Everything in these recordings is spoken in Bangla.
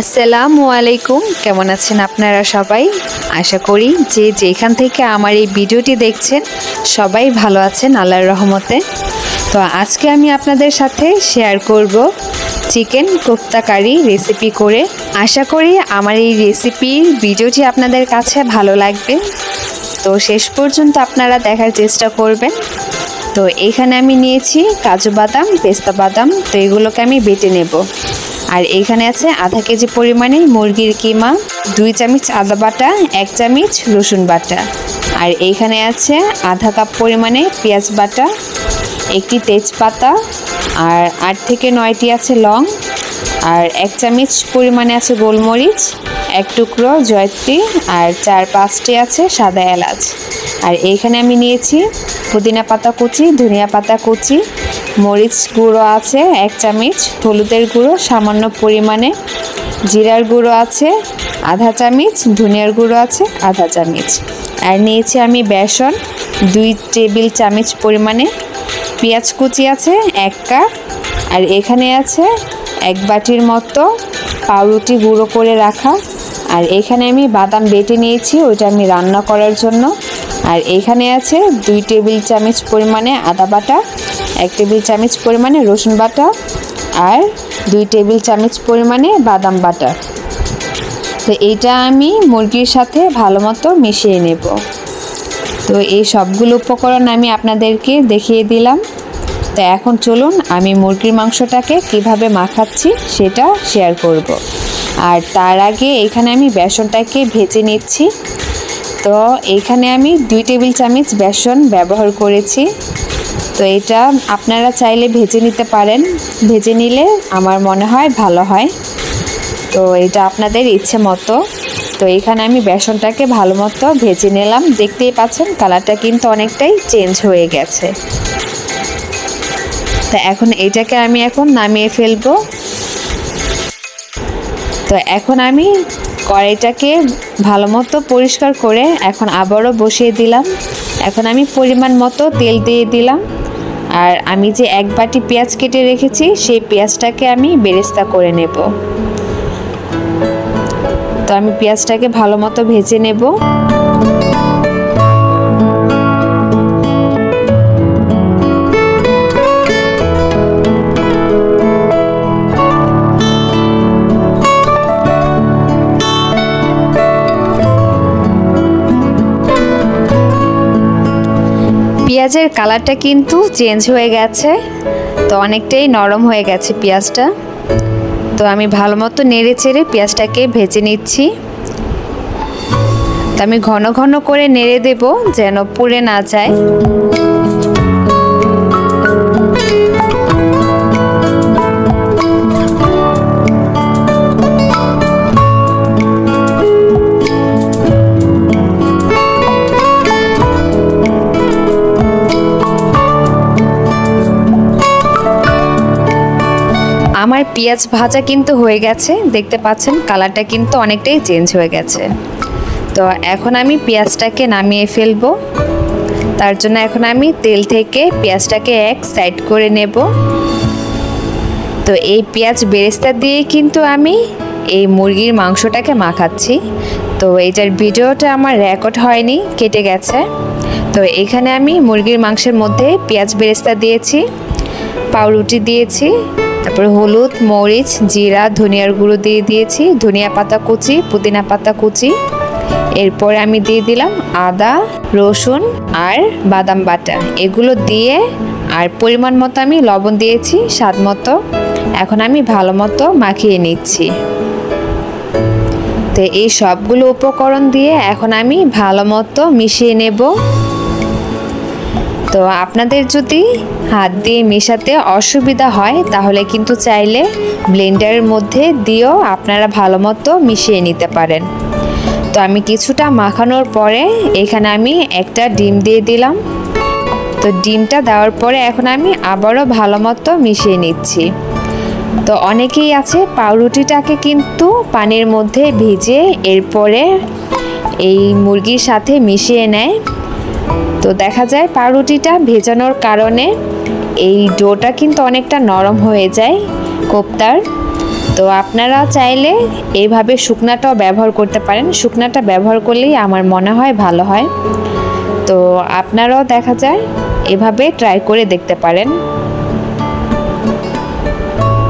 আসসালামু আলাইকুম, কেমন আছেন আপনারা সবাই? আশা করি যে যেখান থেকে আমার এই ভিডিওটি দেখছেন সবাই ভালো আছেন আল্লাহর রহমতে। তো আজকে আমি আপনাদের সাথে শেয়ার করব চিকেন কোফতা কারি রেসিপি করে। আশা করি আমার এই রেসিপির ভিডিওটি আপনাদের কাছে ভালো লাগবে, তো শেষ পর্যন্ত আপনারা দেখার চেষ্টা করবেন। তো এখানে আমি নিয়েছি কাজু বাদাম, পেস্তা বাদাম, তো এগুলোকে আমি বেটে নেব। আর এইখানে আছে আধা কেজি পরিমাণে মুরগির কিমা, 2 চামচ আদা বাটা, 1 চামচ রসুন বাটা। আর এইখানে আছে আধা কাপ পরিমাণে পেঁয়াজ বাটা, একটি তেজপাতা, আর 8 থেকে 9টি আছে লং, আর 1 চামচ পরিমাণে আছে গোলমরিচ, 1 টুকরো জয়ত্রী, আর 4-5টি আছে সাদা এলাচ। আর এইখানে আমি নিয়েছি পুদিনা পাতা কুচি, ধনিয়া পাতা কুচি, মরিচ গুঁড়ো আছে 1 চামচ, হলুদের গুঁড়ো সামান্য পরিমাণে, জিরার গুঁড়ো আছে আধা চামচ, ধনিয়ার গুঁড়ো আছে আধা চামচ। আর নিয়েছি আমি বেসন 2 টেবিল চামচ পরিমাণে, পেঁয়াজ কুচি আছে 1 কাপ, আর এখানে আছে 1 বাটির মতো পাউরুটি গুঁড়ো করে রাখা। আর এখানে আমি বাদাম বেটে নিয়েছি, ওইটা আমি রান্না করার জন্য। আর এখানে আছে 2 টেবিল চামচ পরিমাণে আদা বাটা, 1 টেবিল চামচ পরিমাণে রসুন বাটা, আর 2 টেবিল চামচ পরিমাণে বাদাম বাটা। তো এইটা আমি মুরগির সাথে ভালো মতো মিশিয়ে নেব। তো এই সবগুলো উপকরণ আমি আপনাদেরকে দেখিয়ে দিলাম। তো এখন চলুন আমি মুরগির মাংসটাকে কিভাবে মাখাচ্ছি সেটা শেয়ার করব। আর তার আগে এখানে আমি বেসনটাকে ভেজে নিচ্ছি। তো এইখানে আমি 2 টেবিল চামচ বেসন ব্যবহার করেছি। তো এটা আপনারা চাইলে ভেজে নিতে পারেন, ভেজে নিলে আমার মনে হয় ভালো হয়। তো এটা আপনাদের ইচ্ছে মতো। তো এখানে আমি বেসনটাকে ভালো মতো ভেজে নিলাম, দেখতেই পাচ্ছেন কালারটা কিন্তু অনেকটাই চেঞ্জ হয়ে গেছে। তো এখন এটাকে আমি নামিয়ে ফেলবো। তো এখন আমি কড়াইটাকে ভালো মতো পরিষ্কার করে এখন আবারও বসিয়ে দিলাম। এখন আমি পরিমাণ মতো তেল দিয়ে দিলাম। আর আমি যে 1 বাটি পেঁয়াজ কেটে রেখেছি সেই পেঁয়াজটাকে আমি বেরেস্তা করে নেব। তো আমি পেঁয়াজটাকে ভালো মতো ভেজে নেব। পেঁয়াজের কালারটা কিন্তু চেঞ্জ হয়ে গেছে, তো অনেকটাই নরম হয়ে গেছে পেঁয়াজটা। তো আমি ভালো মতো নেড়ে চেড়ে পেঁয়াজটাকে ভেজে নিচ্ছি। তো আমি ঘন ঘন করে নেড়ে দেব যেন পুড়ে না যায়। আমার পেঁয়াজ ভাজা কিন্তু হয়ে গেছে, দেখতে পাচ্ছেন কালারটা কিন্তু অনেকটাই চেঞ্জ হয়ে গেছে। তো এখন আমি পেঁয়াজটাকে নামিয়ে ফেলবো। তার জন্য এখন আমি তেল থেকে পেঁয়াজটাকে এক সাইড করে নেব। তো এই পেঁয়াজ বেরেস্তা দিয়ে কিন্তু আমি এই মুরগির মাংসটাকে মাখাচ্ছি। তো এইটার ভিডিওটা আমার রেকর্ড হয়নি, কেটে গেছে। তো এখানে আমি মুরগির মাংসের মধ্যে পেঁয়াজ বেরেস্তা দিয়েছি, পাউরুটি দিয়েছি, তারপরে হলুদ, মরিচ, জিরা, ধনিয়ার গুঁড়ো দিয়ে দিয়েছি, ধনিয়া পাতা কুচি, পুদিনা পাতা কুচি। এরপর আমি দিয়ে দিলাম আদা, রসুন আর বাদাম বাটা, এগুলো দিয়ে আর পরিমাণ মতো আমি লবণ দিয়েছি স্বাদ মতো। এখন আমি ভালো মতো মাখিয়ে নিচ্ছি। তো এই সবগুলো উপকরণ দিয়ে এখন আমি ভালো মতো মিশিয়ে নেব। তো আপনাদের যদি হাত দিয়ে মেশাতে অসুবিধা হয় তাহলে কিন্তু চাইলে ব্লেন্ডারের মধ্যে দিয়েও আপনারা ভালো মতো মিশিয়ে নিতে পারেন। তো আমি কিছুটা মাখানোর পরে এখানে আমি একটা ডিম দিয়ে দিলাম। তো ডিমটা দেওয়ার পরে এখন আমি আবারও ভালো মতো মিশিয়ে নিচ্ছি। তো অনেকেই আছে পাউরুটিটাকে কিন্তু পানির মধ্যে ভিজে এরপরে এই মুরগির সাথে মিশিয়ে নেয়। তো দেখা যায় পাউরুটিটা ভেজানোর কারণে এই ডোটা কিন্তু অনেকটা নরম হয়ে যায় কোফতার। তো আপনারা চাইলে এইভাবে শুকনাটাও ব্যবহার করতে পারেন, শুকনাটা ব্যবহার করলেই আমার মনে হয় ভালো হয়। তো আপনারাও দেখা যায় এভাবে ট্রাই করে দেখতে পারেন।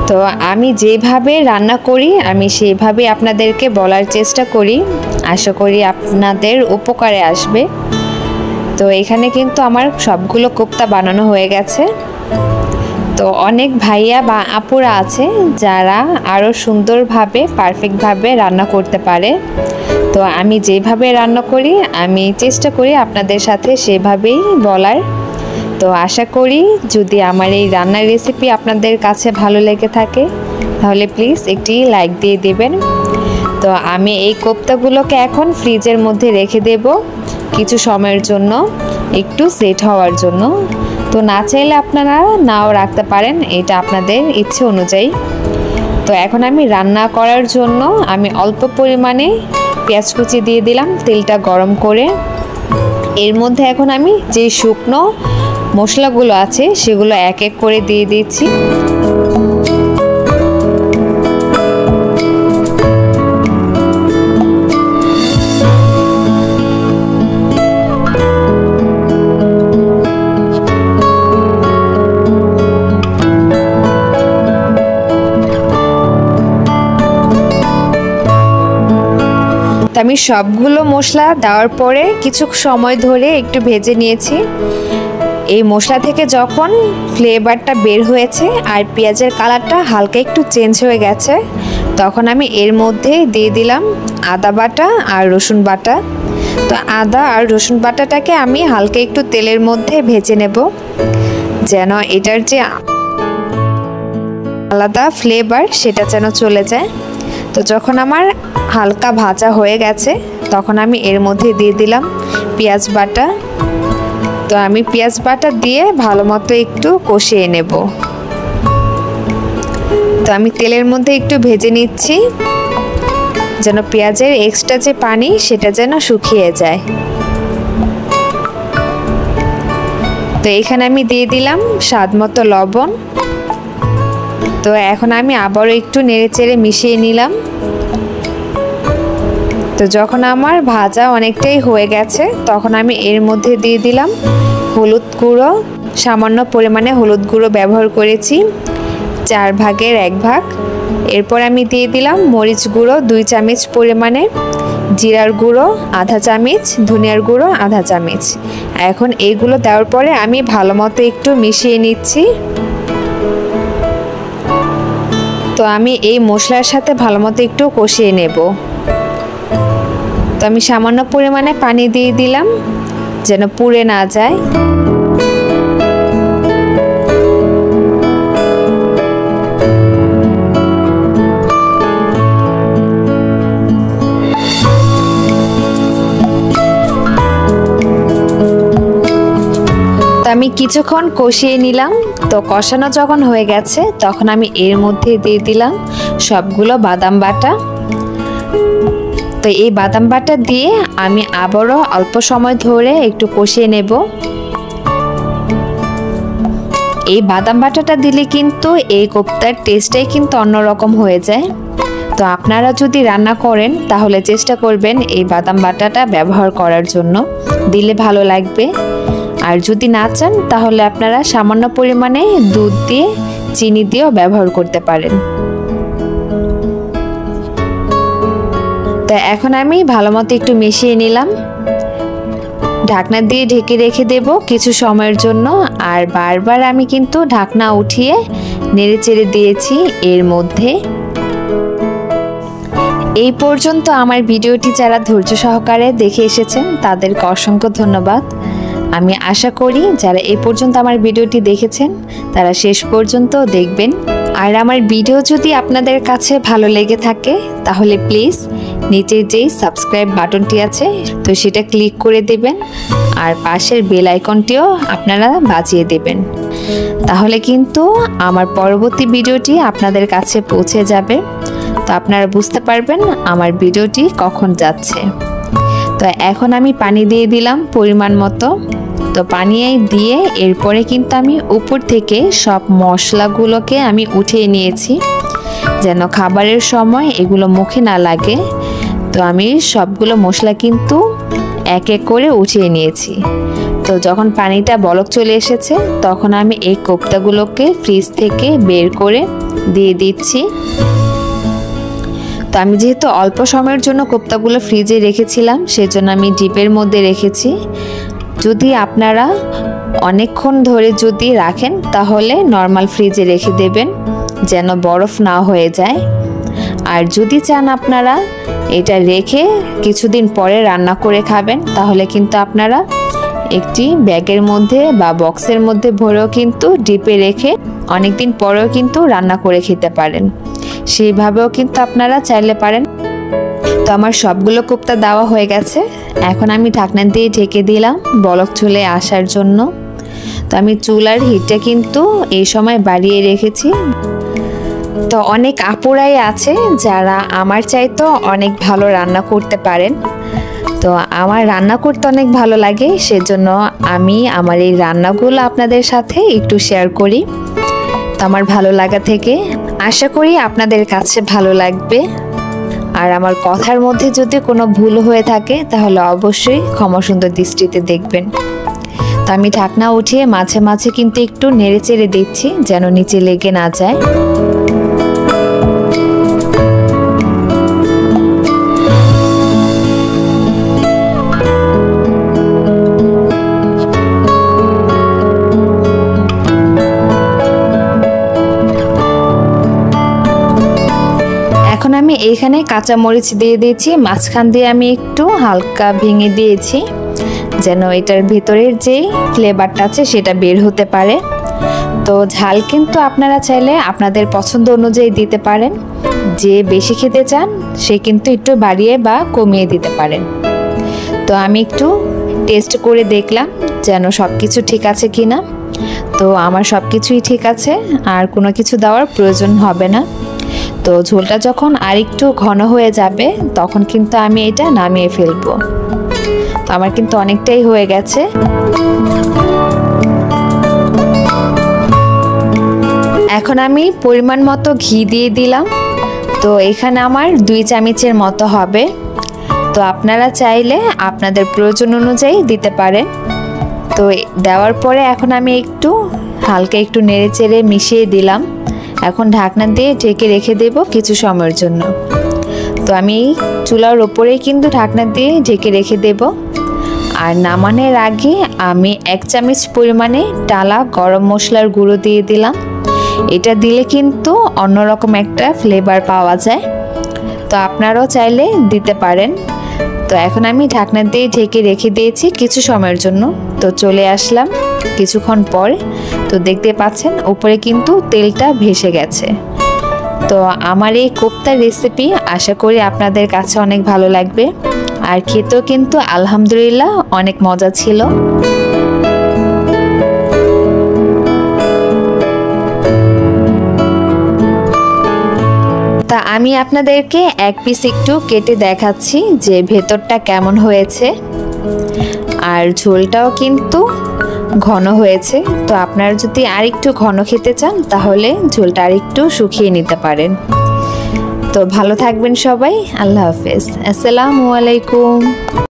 তো আমি যেভাবে রান্না করি আমি সেইভাবে আপনাদেরকে বলার চেষ্টা করি, আশা করি আপনাদের উপকারে আসবে। তো এখানে কিন্তু আমার সবগুলো কোপ্তা বানানো হয়ে গেছে। তো অনেক ভাইয়া বা আপুরা আছে যারা আরও সুন্দরভাবে পারফেক্টভাবে রান্না করতে পারে। তো আমি যেভাবে রান্না করি আমি চেষ্টা করি আপনাদের সাথে সেভাবেই বলার। তো আশা করি যদি আমার এই রান্নার রেসিপি আপনাদের কাছে ভালো লেগে থাকে তাহলে প্লিজ একটি লাইক দিয়ে দেবেন। তো আমি এই কোপ্তাগুলোকে এখন ফ্রিজের মধ্যে রেখে দেব কিছু সময়ের জন্য, একটু সেট হওয়ার জন্য। তো না চাইলে আপনারা নাও রাখতে পারেন, এটা আপনাদের ইচ্ছে অনুযায়ী। তো এখন আমি রান্না করার জন্য আমি অল্প পরিমাণে পেঁয়াজ কুচি দিয়ে দিলাম তেলটা গরম করে। এর মধ্যে এখন আমি যে শুকনো মশলাগুলো আছে সেগুলো এক এক করে দিয়ে দিচ্ছি। আমি সবগুলো মশলা দেওয়ার পরে কিছু সময় ধরে একটু ভেজে নিয়েছি। এই মশলা থেকে যখন ফ্লেভারটা বের হয়েছে আর পেঁয়াজের কালারটা হালকা একটু চেঞ্জ হয়ে গেছে তখন আমি এর মধ্যে দিয়ে দিলাম আদা বাটা আর রসুন বাটা। তো আদা আর রসুন বাটাটাকে আমি হালকা একটু তেলের মধ্যে ভেজে নেব যেন এটার যে আলাদা ফ্লেভার সেটা যেন চলে যায়। তো যখন আমার হালকা ভাজা হয়ে গেছে তখন আমি এর মধ্যে দিয়ে দিলাম পেঁয়াজ বাটা। তো আমি পেঁয়াজ বাটা দিয়ে ভালো মতো একটু কষিয়ে নেব। তো আমি তেলের মধ্যে একটু ভেজে নিচ্ছি যেন পেঁয়াজের এক্সট্রা যে পানি সেটা যেন শুকিয়ে যায়। তো এখানে আমি দিয়ে দিলাম স্বাদ মতো লবণ। তো এখন আমি আবারও একটু নেড়েচেড়ে মিশিয়ে নিলাম। তো যখন আমার ভাজা অনেকটাই হয়ে গেছে তখন আমি এর মধ্যে দিয়ে দিলাম হলুদ গুঁড়ো, সামান্য পরিমাণে হলুদ গুঁড়ো ব্যবহার করেছি 4 ভাগের 1 ভাগ। এরপর আমি দিয়ে দিলাম মরিচ গুঁড়ো 2 চামচ পরিমাণে, জিরার গুঁড়ো আধা চামচ, ধনিয়ার গুঁড়ো আধা চামচ। এখন এইগুলো দেওয়ার পরে আমি ভালো মতো একটু মিশিয়ে নিচ্ছি। তো আমি এই মশলার সাথে ভালো মতো একটু কষিয়ে নেব। তো আমি সামান্য পরিমাণে পানি দিয়ে দিলাম যেন পুড়ে না যায়। আমি কিছুক্ষণ কষিয়ে নিলাম। তো কষানো যখন হয়ে গেছে তখন আমি এর মধ্যে দিয়ে দিলাম সবগুলো বাদাম বাটা। তো এই বাদাম বাটা দিয়ে আমি আবারও অল্প সময় ধরে একটু কষিয়ে নেব। এই বাদাম বাটাটা দিলে কিন্তু এই কোপ্তার টেস্টটাই কিন্তু অন্যরকম হয়ে যায়। তো আপনারা যদি রান্না করেন তাহলে চেষ্টা করবেন এই বাদাম বাটাটা ব্যবহার করার জন্য, দিলে ভালো লাগবে। আর যদি না চান তাহলে আপনারা সামান্য পরিমাণে দুধ দিয়ে চিনি দিয়েও ব্যবহার করতে পারেন। তো এখন আমি ভালো মতো একটু মিশিয়ে নিলাম। ঢাকনা দিয়ে ঢেকে রেখে দেব কিছু সময়ের জন্য। আর বারবার আমি কিন্তু ঢাকনা উঠিয়ে নেড়েচেড়ে দিয়েছি এর মধ্যে। এই পর্যন্ত আমার ভিডিওটি যারা ধৈর্য সহকারে দেখে এসেছেন তাদেরকে অসংখ্য ধন্যবাদ। আমি আশা করি যারা এই পর্যন্ত আমার ভিডিওটি দেখেছেন তারা শেষ পর্যন্ত দেখবেন। আর আমার ভিডিও যদি আপনাদের কাছে ভালো লেগে থাকে তাহলে প্লিজ নিচে যেই সাবস্ক্রাইব বাটনটি আছে তো সেটা ক্লিক করে দেবেন আর পাশের বেল আইকনটিও আপনারা বাজিয়ে দেবেন। তাহলে কিন্তু আমার পরবর্তী ভিডিওটি আপনাদের কাছে পৌঁছে যাবে। তো আপনারা বুঝতে পারবেন আমার ভিডিওটি কখন যাচ্ছে। তো এখন আমি পানি দিয়ে দিলাম পরিমাণ মতো। তো পানি দিয়ে এরপরে কিন্তু আমি উপর থেকে সব মশলাগুলোকে আমি উঠিয়ে নিয়েছি যেন খাবারের সময় এগুলো মুখে না লাগে। তো আমি সবগুলো মশলা কিন্তু এক এক করে উঠিয়ে নিয়েছি। তো যখন পানিটা বলক চলে এসেছে তখন আমি এই কোপ্তাগুলোকে ফ্রিজ থেকে বের করে দিয়ে দিচ্ছি। তো আমি যেহেতু অল্প সময়ের জন্য কোপ্তাগুলো ফ্রিজে রেখেছিলাম সেজন্য আমি ডিপের মধ্যে রেখেছি। যদি আপনারা অনেকক্ষণ ধরে যদি রাখেন তাহলে নর্মাল ফ্রিজে রেখে দেবেন যেন বরফ না হয়ে যায়। আর যদি চান আপনারা এটা রেখে কিছুদিন পরে রান্না করে খাবেন তাহলে কিন্তু আপনারা একটি ব্যাগের মধ্যে বা বক্সের মধ্যে ভরেও কিন্তু ডিপে রেখে অনেকদিন পরেও কিন্তু রান্না করে খেতে পারেন। সেইভাবেও কিন্তু আপনারা চাইলে পারেন। তো আমার সবগুলো কোপ্তা দেওয়া হয়ে গেছে। এখন আমি ঢাকনা দিয়ে ঢেকে দিলাম বলক চলে আসার জন্য। তো আমি চুলার হিটটা কিন্তু এই সময় বাড়িয়ে রেখেছি। তো অনেক আপুরাই আছে যারা আমার চাইতেও অনেক ভালো রান্না করতে পারেন। তো আমার রান্না করতে অনেক ভালো লাগে, সেজন্য আমি আমার এই রান্নাগুলো আপনাদের সাথে একটু শেয়ার করি। তো আমার ভালো লাগা থেকে আশা করি আপনাদের কাছে ভালো লাগবে। আর আমার কথার মধ্যে যদি কোনো ভুল হয়ে থাকে তাহলে অবশ্যই ক্ষমা সুন্দর দৃষ্টিতে দেখবেন। তো আমি ঢাকনা উঠিয়ে মাঝে মাঝে কিন্তু একটু নেড়ে চেড়ে দিচ্ছি যেন নিচে লেগে না যায়। এখন আমি এইখানে কাঁচা মরিচ দিয়ে দিয়েছি, মাঝখান দিয়ে আমি একটু হালকা ভেঙে দিয়েছি যেন এটার ভিতরের যে ফ্লেভারটা আছে সেটা বের হতে পারে। তো ঝাল কিন্তু আপনারা চাইলে আপনাদের পছন্দ অনুযায়ী দিতে পারেন। যে বেশি খেতে চান সে কিন্তু একটু বাড়িয়ে বা কমিয়ে দিতে পারেন। তো আমি একটু টেস্ট করে দেখলাম যেন সব কিছু ঠিক আছে কিনা। তো আমার সব কিছুই ঠিক আছে, আর কোনো কিছু দেওয়ার প্রয়োজন হবে না। তো ঝোলটা যখন আরেকটু ঘন হয়ে যাবে তখন কিন্তু আমি এটা নামিয়ে ফেলবো। তো আমার কিন্তু অনেকটাই হয়ে গেছে। এখন আমি পরিমাণ মতো ঘি দিয়ে দিলাম। তো এখানে আমার 2 চামচের মতো হবে। তো আপনারা চাইলে আপনাদের প্রয়োজন অনুযায়ী দিতে পারেন। তো দেওয়ার পরে এখন আমি একটু হালকা একটু নেড়ে চেড়ে মিশিয়ে দিলাম। এখন ঢাকনা দিয়ে ঢেকে রেখে দেব কিছু সময়ের জন্য। তো আমি চুলার ওপরেই কিন্তু ঢাকনা দিয়ে ঢেকে রেখে দেব। আর নামানোর আগে আমি 1 চামচ পরিমাণে টালা গরম মশলার গুঁড়ো দিয়ে দিলাম। এটা দিলে কিন্তু অন্যরকম একটা ফ্লেভার পাওয়া যায়। তো আপনারাও চাইলে দিতে পারেন। তো এখন আমি ঢাকনা দিয়ে ঢেকে রেখে দিয়েছি কিছু সময়ের জন্য। তো চলে আসলাম কিছুক্ষণ পর। তো দেখতে পাচ্ছেন উপরে কিন্তু তেলটা ভেসে গেছে। তো আমার এই কোপ্তার রেসিপি আশা করি আপনাদের কাছে অনেক ভালো লাগবে। আর খেতেও কিন্তু আলহামদুলিল্লাহ অনেক মজা ছিল। তা আমি আপনাদেরকে এক পিস একটু কেটে দেখাচ্ছি যে ভেতরটা কেমন হয়েছে। আর ঝোলটাও কিন্তু ঘন হয়েছে। তো আপনারা যদি আরেকটু ঘন খেতে চান তাহলে ঝোলটা আরেকটু শুকিয়ে নিতে পারেন। তো ভালো থাকবেন সবাই। আল্লাহ হাফেজ। আসসালামু আলাইকুম।